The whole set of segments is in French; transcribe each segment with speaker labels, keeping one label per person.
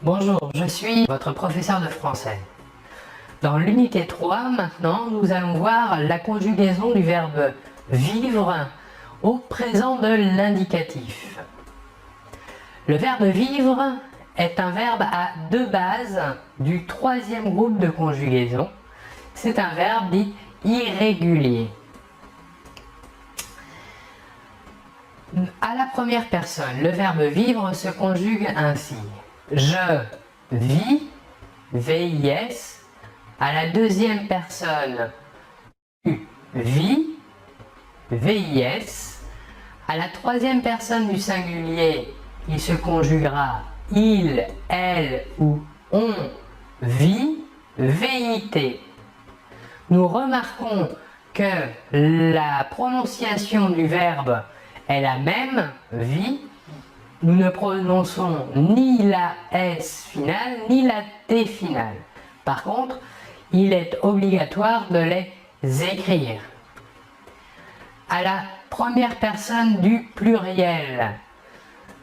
Speaker 1: Bonjour, je suis votre professeur de français. Dans l'unité 3, maintenant, nous allons voir la conjugaison du verbe vivre au présent de l'indicatif. Le verbe vivre est un verbe à deux bases du troisième groupe de conjugaison. C'est un verbe dit irrégulier. À la première personne, le verbe vivre se conjugue ainsi. Je vis, VIS. À la deuxième personne, tu vis, VIS. À la troisième personne du singulier, il se conjuguera il, elle ou on vit, VIT. Nous remarquons que la prononciation du verbe est la même, vie. Nous ne prononçons ni la S finale ni la T finale. Par contre, il est obligatoire de les écrire. À la première personne du pluriel,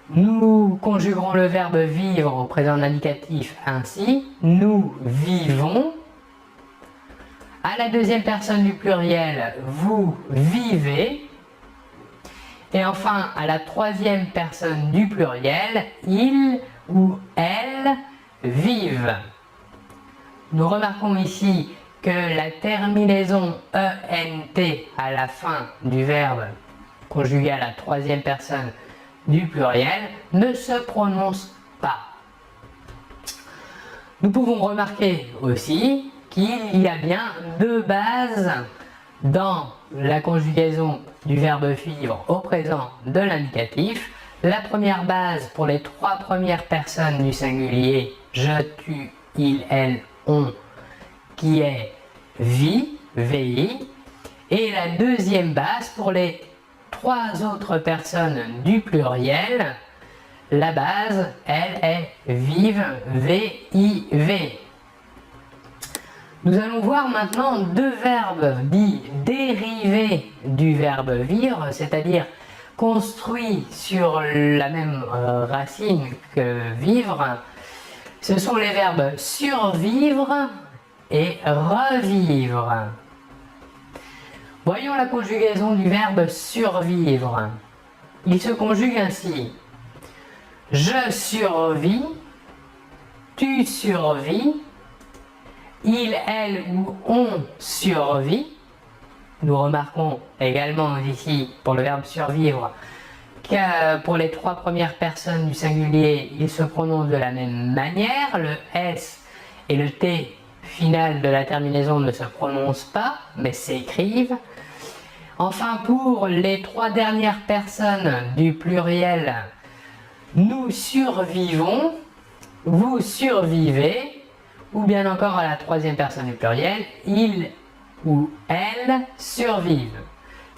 Speaker 1: nous conjuguerons le verbe vivre au présent indicatif ainsi. Nous vivons. À la deuxième personne du pluriel, vous vivez. Et enfin, à la troisième personne du pluriel, il ou elle vivent. Nous remarquons ici que la terminaison ENT à la fin du verbe conjugué à la troisième personne du pluriel ne se prononce pas. Nous pouvons remarquer aussi qu'il y a bien deux bases dans la conjugaison du verbe vivre au présent de l'indicatif. La première base pour les trois premières personnes du singulier, je, tu, il, elle, on, qui est vie, VI. Et la deuxième base pour les trois autres personnes du pluriel, la base, elle est vive, VIV. Nous allons voir maintenant deux verbes dits dérivés du verbe vivre, c'est-à-dire construits sur la même racine que vivre. Ce sont les verbes survivre et revivre. Voyons la conjugaison du verbe survivre. Il se conjugue ainsi. Je survis, tu survis, il, elle ou on survit. Nous remarquons également ici pour le verbe survivre que pour les trois premières personnes du singulier, il se prononce de la même manière. Le S et le T final de la terminaison ne se prononcent pas, mais s'écrivent. Enfin, pour les trois dernières personnes du pluriel, nous survivons, vous survivez. Ou bien encore à la troisième personne du pluriel, il ou elle survivent.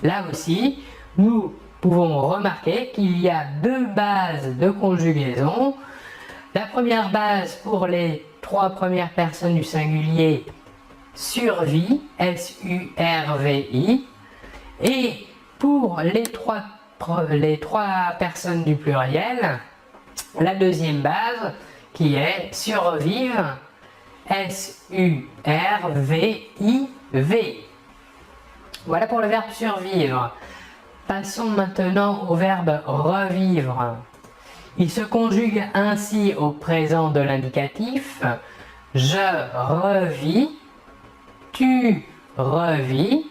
Speaker 1: Là aussi, nous pouvons remarquer qu'il y a deux bases de conjugaison. La première base pour les trois premières personnes du singulier, survit, S-U-R-V-I. Et pour les trois personnes du pluriel, la deuxième base qui est survivre, S-U-R-V-I-V. Voilà pour le verbe survivre. Passons maintenant au verbe revivre. Il se conjugue ainsi au présent de l'indicatif. Je revis, tu revis,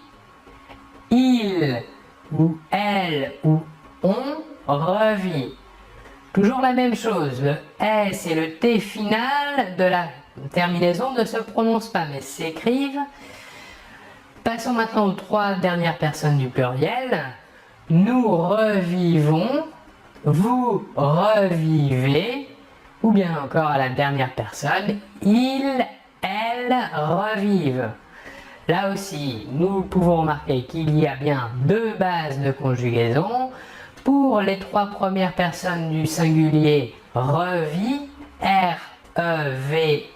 Speaker 1: il ou elle ou on revit. Toujours la même chose, le S et le T final de la terminaison ne se prononcent pas mais s'écrivent. Passons maintenant aux trois dernières personnes du pluriel. Nous revivons, vous revivez, ou bien encore à la dernière personne, il, elle revivent. Là aussi, nous pouvons remarquer qu'il y a bien deux bases de conjugaison. Pour les trois premières personnes du singulier, revit, R-E-V-I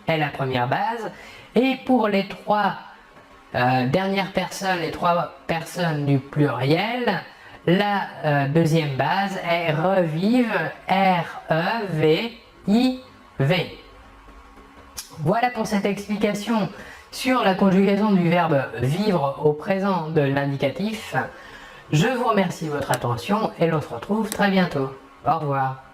Speaker 1: est la première base. Et pour les trois dernières personnes, les trois personnes du pluriel, la deuxième base est revive, R-E-V-I-V. V. Voilà pour cette explication sur la conjugaison du verbe vivre au présent de l'indicatif. Je vous remercie de votre attention et l'on se retrouve très bientôt. Au revoir.